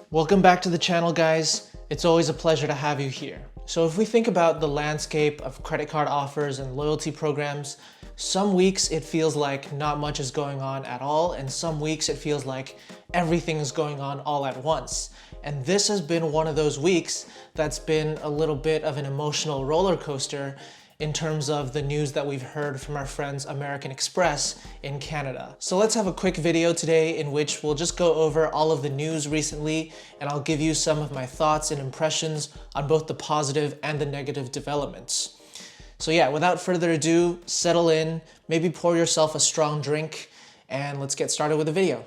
Welcome back to the channel, guys. It's always a pleasure to have you here. So if we think about the landscape of credit card offers and loyalty programs, some weeks it feels like not much is going on at all, and some weeks it feels like everything is going on all at once. And this has been one of those weeks that's been a little bit of an emotional roller coaster in terms of the news that we've heard from our friends American Express in Canada. So let's have a quick video today in which we'll just go over all of the news recently, and I'll give you some of my thoughts and impressions on both the positive and the negative developments. So yeah, without further ado, settle in, maybe pour yourself a strong drink, and let's get started with the video.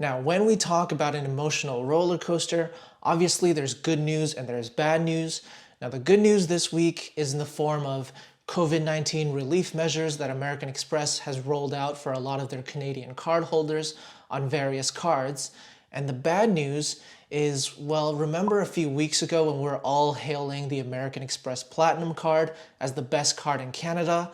Now, when we talk about an emotional roller coaster, obviously there's good news and there's bad news. Now, the good news this week is in the form of COVID-19 relief measures that American Express has rolled out for a lot of their Canadian cardholders on various cards. And the bad news is, well, remember a few weeks ago when we were all hailing the American Express Platinum card as the best card in Canada?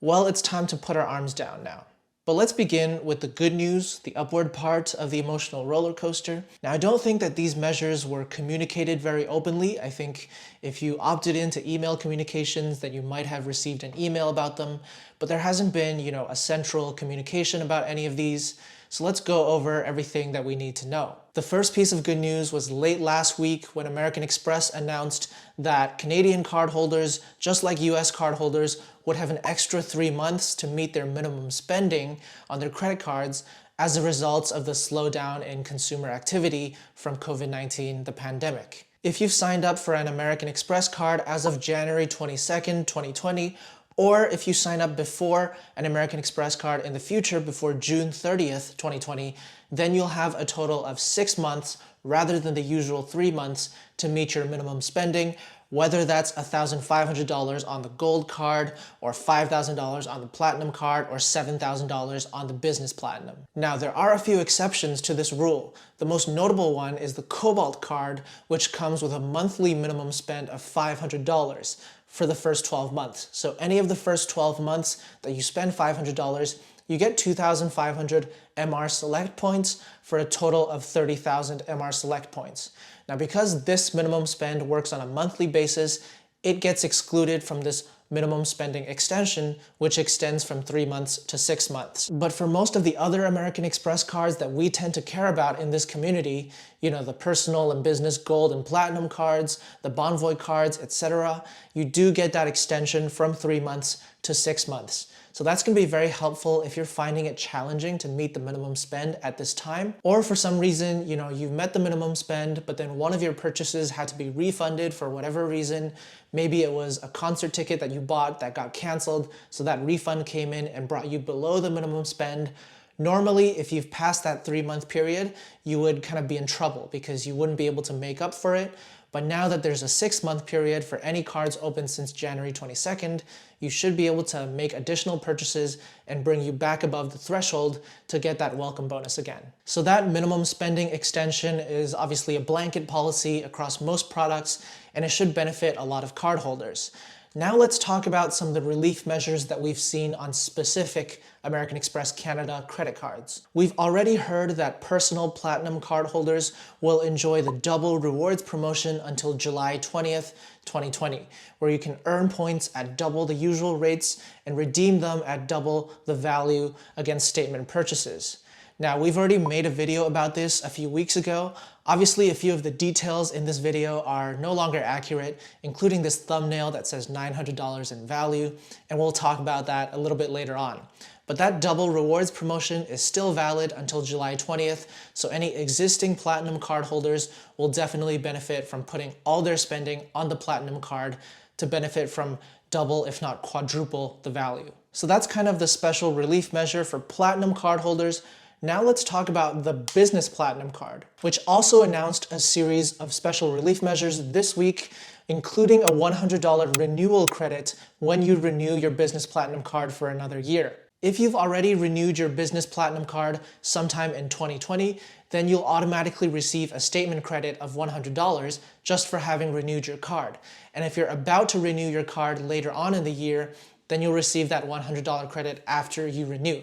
Well, it's time to put our arms down now. But let's begin with the good news, the upward part of the emotional roller coaster. Now, I don't think that these measures were communicated very openly. I think if you opted into email communications, then you might have received an email about them, but there hasn't been, a central communication about any of these. So let's go over everything that we need to know. The first piece of good news was late last week when American Express announced that Canadian cardholders, just like US cardholders, would have an extra 3 months to meet their minimum spending on their credit cards as a result of the slowdown in consumer activity from COVID-19, the pandemic. If you've signed up for an American Express card as of January 22nd, 2020, or if you sign up before an American Express card in the future before June 30th, 2020, then you'll have a total of 6 months rather than the usual 3 months to meet your minimum spending, whether that's $1,500 on the gold card or $5,000 on the platinum card or $7,000 on the business platinum. Now, there are a few exceptions to this rule. The most notable one is the Cobalt card, which comes with a monthly minimum spend of $500 for the first 12 months. So any of the first 12 months that you spend $500, you get 2,500 MR Select points for a total of 30,000 MR Select points. Now, because this minimum spend works on a monthly basis, it gets excluded from this minimum spending extension, which extends from 3 months to 6 months. But for most of the other American Express cards that we tend to care about in this community, the personal and business gold and platinum cards, the Bonvoy cards, etc., you do get that extension from 3 months to 6 months. So that's going to be very helpful if you're finding it challenging to meet the minimum spend at this time, or for some reason, you've met the minimum spend, but then one of your purchases had to be refunded for whatever reason. Maybe it was a concert ticket that you bought that got canceled, so that refund came in and brought you below the minimum spend. Normally, if you've passed that 3-month period, you would kind of be in trouble because you wouldn't be able to make up for it. But now that there's a 6-month period for any cards open since January 22nd, you should be able to make additional purchases and bring you back above the threshold to get that welcome bonus again. So that minimum spending extension is obviously a blanket policy across most products, and it should benefit a lot of cardholders. Now let's talk about some of the relief measures that we've seen on specific American Express Canada credit cards. We've already heard that personal platinum cardholders will enjoy the double rewards promotion until July 20th, 2020, where you can earn points at double the usual rates and redeem them at double the value against statement purchases. Now, we've already made a video about this a few weeks ago. Obviously, a few of the details in this video are no longer accurate, including this thumbnail that says $900 in value, and we'll talk about that a little bit later on. But that double rewards promotion is still valid until July 20th, so any existing Platinum card holders will definitely benefit from putting all their spending on the Platinum card to benefit from double, if not quadruple, the value. So that's kind of the special relief measure for Platinum card holders. Now let's talk about the Business Platinum card, which also announced a series of special relief measures this week including a $100 renewal credit when you renew your Business Platinum card for another year. If you've already renewed your Business Platinum card sometime in 2020, then you'll automatically receive a statement credit of $100 just for having renewed your card. And if you're about to renew your card later on in the year, then you'll receive that $100 credit after you renew.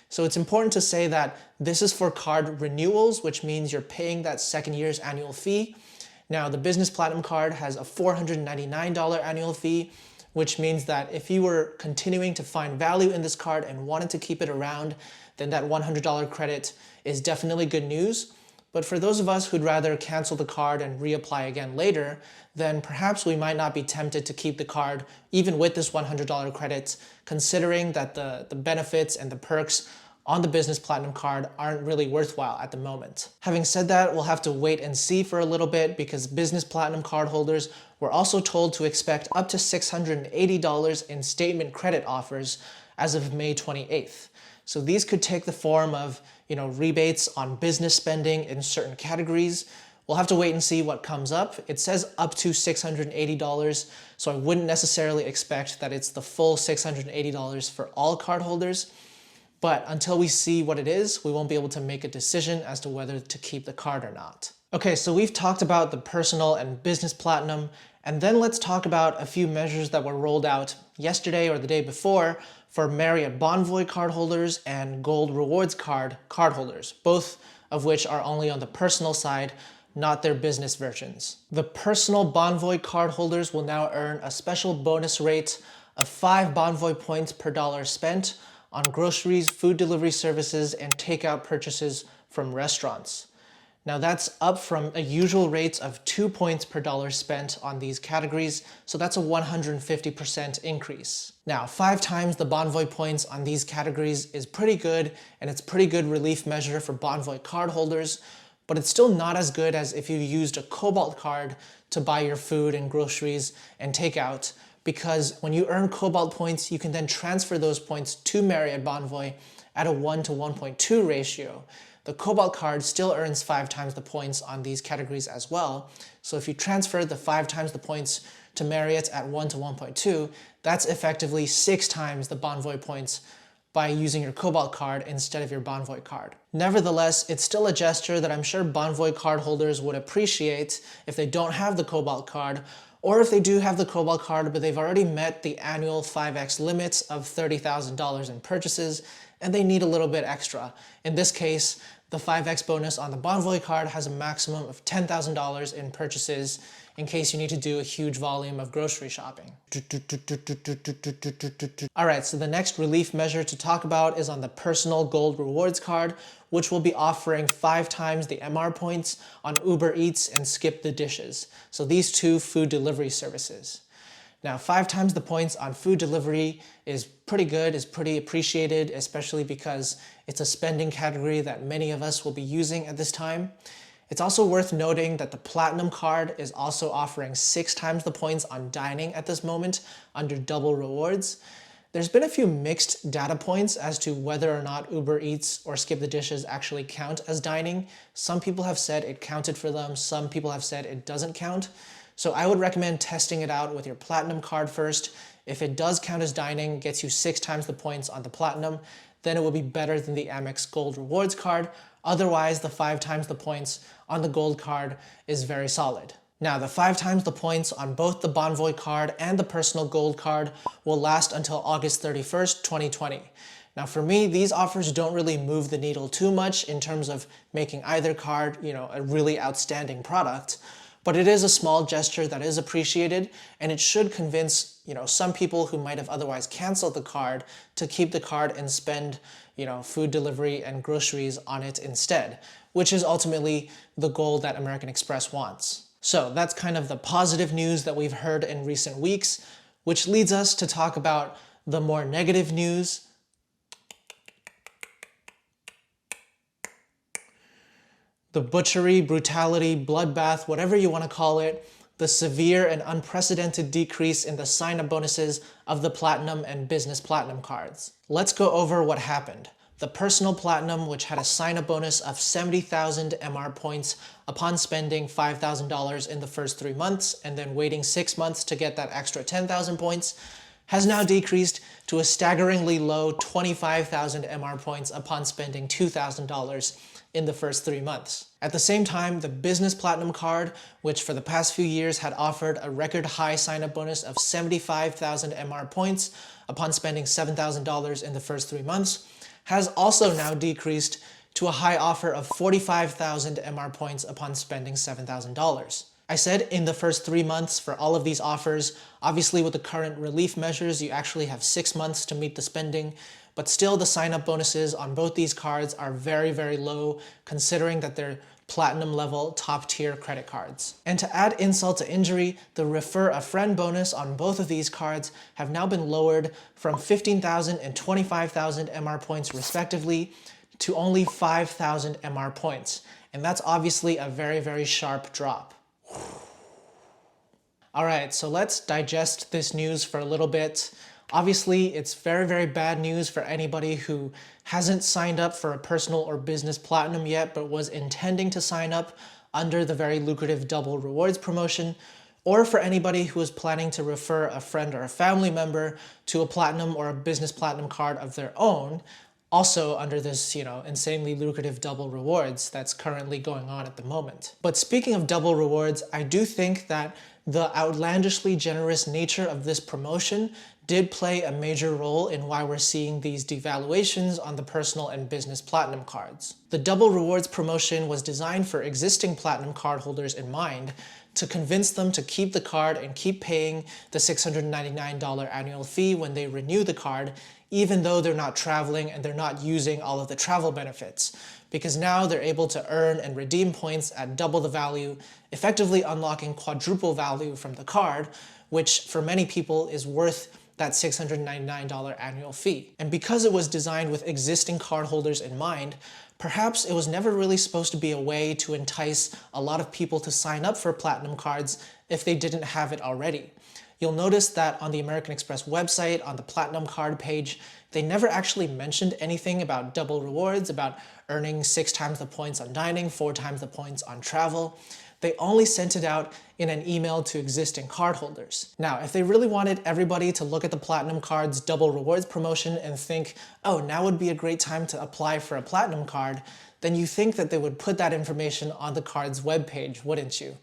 So it's important to say that this is for card renewals, which means you're paying that second year's annual fee. Now, the Business Platinum card has a $499 annual fee, which means that if you were continuing to find value in this card and wanted to keep it around, then that $100 credit is definitely good news. But for those of us who'd rather cancel the card and reapply again later, then perhaps we might not be tempted to keep the card even with this $100 credit, considering that the benefits and the perks on the Business Platinum card aren't really worthwhile at the moment. Having said that, we'll have to wait and see for a little bit because Business Platinum card holders were also told to expect up to $680 in statement credit offers as of May 28th. So these could take the form of, rebates on business spending in certain categories. We'll have to wait and see what comes up. It says up to $680, so I wouldn't necessarily expect that it's the full $680 for all cardholders. But until we see what it is, we won't be able to make a decision as to whether to keep the card or not. Okay, so we've talked about the personal and business platinum, and then let's talk about a few measures that were rolled out yesterday or the day before for Marriott Bonvoy cardholders and Gold Rewards card cardholders, both of which are only on the personal side, not their business versions. The personal Bonvoy cardholders will now earn a special bonus rate of 5 Bonvoy points per dollar spent on groceries, food delivery services, and takeout purchases from restaurants. Now that's up from a usual rate of 2 points per dollar spent on these categories, so that's a 150% increase. Now, 5 times the Bonvoy points on these categories is pretty good, and it's pretty good relief measure for Bonvoy cardholders, but it's still not as good as if you used a Cobalt card to buy your food and groceries and takeout, because when you earn Cobalt points, you can then transfer those points to Marriott Bonvoy at a 1 to 1.2 ratio. The Cobalt card still earns 5 times the points on these categories as well. So if you transfer the 5 times the points to Marriott at 1 to 1.2, that's effectively 6 times the Bonvoy points by using your Cobalt card instead of your Bonvoy card. Nevertheless, it's still a gesture that I'm sure Bonvoy cardholders would appreciate if they don't have the Cobalt card, or if they do have the Cobalt card but they've already met the annual 5x limits of $30,000 in purchases and they need a little bit extra. In this case, the 5x bonus on the Bonvoy card has a maximum of $10,000 in purchases in case you need to do a huge volume of grocery shopping. Alright, so the next relief measure to talk about is on the personal Gold Rewards card, which will be offering 5 times the MR points on Uber Eats and Skip the Dishes. So these two food delivery services. Now, 5 times the points on food delivery is pretty good, is pretty appreciated, especially because it's a spending category that many of us will be using at this time. It's also worth noting that the Platinum card is also offering 6 times the points on dining at this moment under Double Rewards. There's been a few mixed data points as to whether or not Uber Eats or Skip the Dishes actually count as dining. Some people have said it counted for them, some people have said it doesn't count. So I would recommend testing it out with your Platinum card first. If it does count as dining, gets you 6 times the points on the Platinum, then it will be better than the Amex Gold Rewards card. Otherwise, the 5 times the points on the Gold card is very solid. Now, the 5 times the points on both the Bonvoy card and the personal Gold card will last until August 31st, 2020. Now, for me, these offers don't really move the needle too much in terms of making either card, a really outstanding product. But it is a small gesture that is appreciated, and it should convince, some people who might have otherwise canceled the card to keep the card and spend, food delivery and groceries on it instead, which is ultimately the goal that American Express wants. So that's kind of the positive news that we've heard in recent weeks, which leads us to talk about the more negative news. The butchery, brutality, bloodbath, whatever you want to call it, the severe and unprecedented decrease in the sign-up bonuses of the Platinum and Business Platinum cards. Let's go over what happened. the Personal Platinum, which had a sign-up bonus of 70,000 MR points upon spending $5,000 in the first 3 months and then waiting 6 months to get that extra 10,000 points, has now decreased to a staggeringly low 25,000 MR points upon spending $2,000 in the first 3 months. At the same time, the Business Platinum card, which for the past few years had offered a record high sign-up bonus of 75,000 MR points upon spending $7,000 in the first 3 months, has also now decreased to a high offer of 45,000 MR points upon spending $7,000. I said in the first 3 months for all of these offers. Obviously with the current relief measures, you actually have 6 months to meet the spending, but still the sign-up bonuses on both these cards are very, very low considering that they're platinum level top tier credit cards. And to add insult to injury, the refer a friend bonus on both of these cards have now been lowered from 15,000 and 25,000 MR points respectively to only 5,000 MR points. And that's obviously a very, very sharp drop. All right, so let's digest this news for a little bit. Obviously, it's very, very bad news for anybody who hasn't signed up for a personal or business platinum yet, but was intending to sign up under the very lucrative double rewards promotion, or for anybody who is planning to refer a friend or a family member to a platinum or a business platinum card of their own, also under this, insanely lucrative double rewards that's currently going on at the moment. But speaking of double rewards, I do think that the outlandishly generous nature of this promotion did play a major role in why we're seeing these devaluations on the personal and business platinum cards. The double rewards promotion was designed for existing platinum card holders in mind to convince them to keep the card and keep paying the $699 annual fee when they renew the card, even though they're not traveling and they're not using all of the travel benefits. Because now they're able to earn and redeem points at double the value, effectively unlocking quadruple value from the card, which for many people is worth that $699 annual fee. And because it was designed with existing cardholders in mind, perhaps it was never really supposed to be a way to entice a lot of people to sign up for platinum cards if they didn't have it already. You'll notice that on the American Express website, on the platinum card page, they never actually mentioned anything about double rewards, about earning 6 times the points on dining, 4 times the points on travel. They only sent it out in an email to existing cardholders. Now, if they really wanted everybody to look at the Platinum Card's double rewards promotion and think, oh, now would be a great time to apply for a Platinum Card, then you think that they would put that information on the card's webpage, wouldn't you?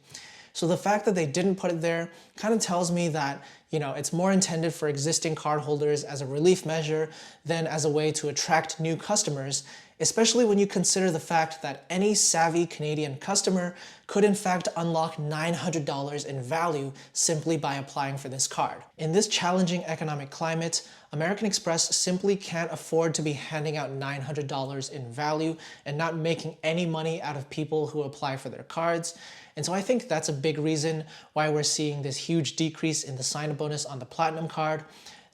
So the fact that they didn't put it there kind of tells me that, it's more intended for existing cardholders as a relief measure than as a way to attract new customers, especially when you consider the fact that any savvy Canadian customer could in fact unlock $900 in value simply by applying for this card. In this challenging economic climate, American Express simply can't afford to be handing out $900 in value and not making any money out of people who apply for their cards. And so I think that's a big reason why we're seeing this huge decrease in the sign-up bonus on the Platinum card.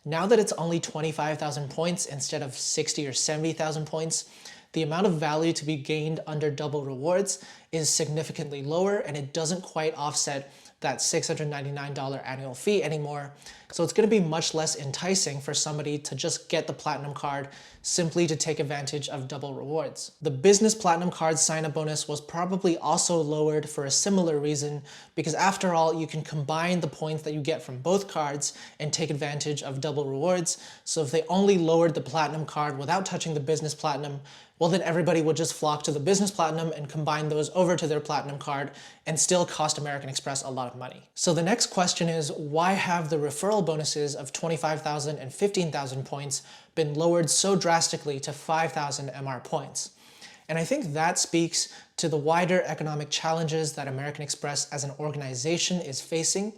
Now that it's only 25,000 points instead of 60 or 70,000 points, the amount of value to be gained under double rewards is significantly lower, and it doesn't quite offset that $699 annual fee anymore. So it's going to be much less enticing for somebody to just get the Platinum card simply to take advantage of double rewards. The Business Platinum card sign-up bonus was probably also lowered for a similar reason, because after all, you can combine the points that you get from both cards and take advantage of double rewards. So if they only lowered the Platinum card without touching the Business Platinum, well then everybody would just flock to the Business Platinum and combine those over to their Platinum card and still cost American Express a lot of money. So the next question is, why have the referral bonuses of 25,000 and 15,000 points been lowered so drastically to 5,000 MR points? And I think that speaks to the wider economic challenges that American Express as an organization is facing.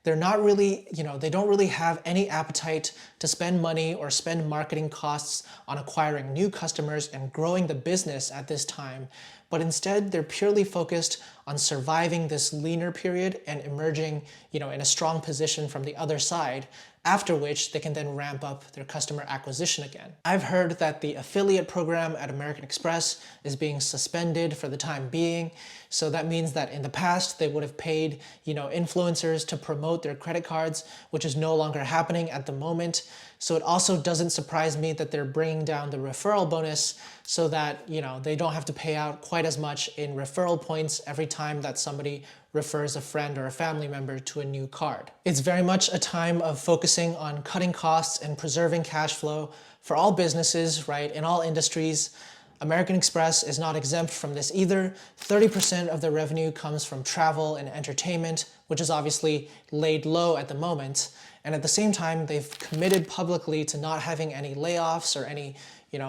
They're not really, they don't really have any appetite to spend money or spend marketing costs on acquiring new customers and growing the business at this time, but instead they're purely focused on surviving this leaner period and emerging, in a strong position from the other side, after which they can then ramp up their customer acquisition again. I've heard that the affiliate program at American Express is being suspended for the time being. So that means that in the past they would have paid, influencers to promote their credit cards, which is no longer happening at the moment. So it also doesn't surprise me that they're bringing down the referral bonus so that, they don't have to pay out quite as much in referral points every time that somebody refers a friend or a family member to a new card. It's very much a time of focusing on cutting costs and preserving cash flow for all businesses, right, in all industries. American Express is not exempt from this either. 30% of their revenue comes from travel and entertainment, which is obviously laid low at the moment. And at the same time, they've committed publicly to not having any layoffs or any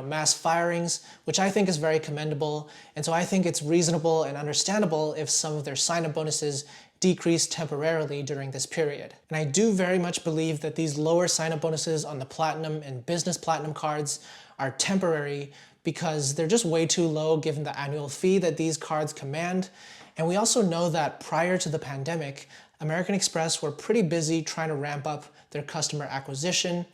mass firings, which I think is very commendable. And so I think it's reasonable and understandable if some of their sign-up bonuses decrease temporarily during this period. And I do very much believe that these lower sign-up bonuses on the Platinum and Business Platinum cards are temporary because they're just way too low given the annual fee that these cards command. And we also know that prior to the pandemic, American Express were pretty busy trying to ramp up their customer acquisition.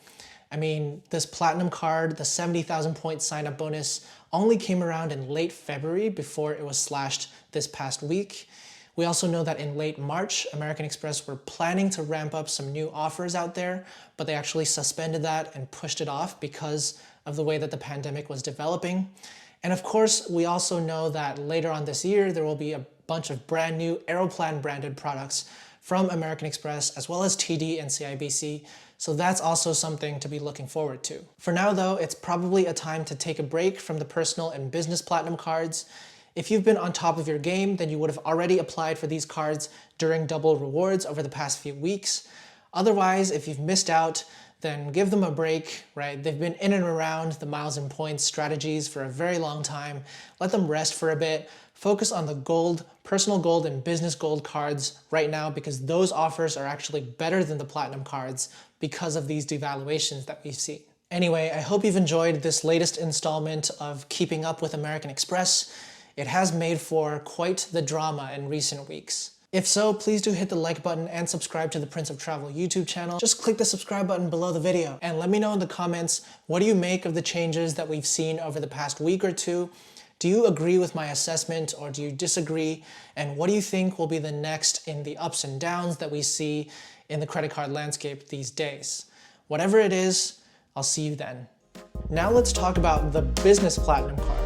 I mean, this Platinum card, the 70,000 point sign-up bonus, only came around in late February before it was slashed this past week. We also know that in late March, American Express were planning to ramp up some new offers out there, but they actually suspended that and pushed it off because of the way that the pandemic was developing. And of course, we also know that later on this year, there will be a bunch of brand new Aeroplan branded products from American Express, as well as TD and CIBC. So that's also something to be looking forward to. For now though, it's probably a time to take a break from the personal and business platinum cards. If you've been on top of your game, then you would have already applied for these cards during double rewards over the past few weeks. Otherwise, if you've missed out, then give them a break, right? They've been in and around the miles and points strategies for a very long time. Let them rest for a bit. Focus on the gold, personal gold and business gold cards right now because those offers are actually better than the platinum cards because of these devaluations that we've seen. Anyway, I hope you've enjoyed this latest installment of Keeping Up with American Express. It has made for quite the drama in recent weeks. If so, please do hit the like button and subscribe to the Prince of Travel YouTube channel. Just click the subscribe button below the video and let me know in the comments, what do you make of the changes that we've seen over the past week or two? Do you agree with my assessment or do you disagree? And what do you think will be the next in the ups and downs that we see in the credit card landscape these days? Whatever it is, I'll see you then. Now let's talk about the Business Platinum card.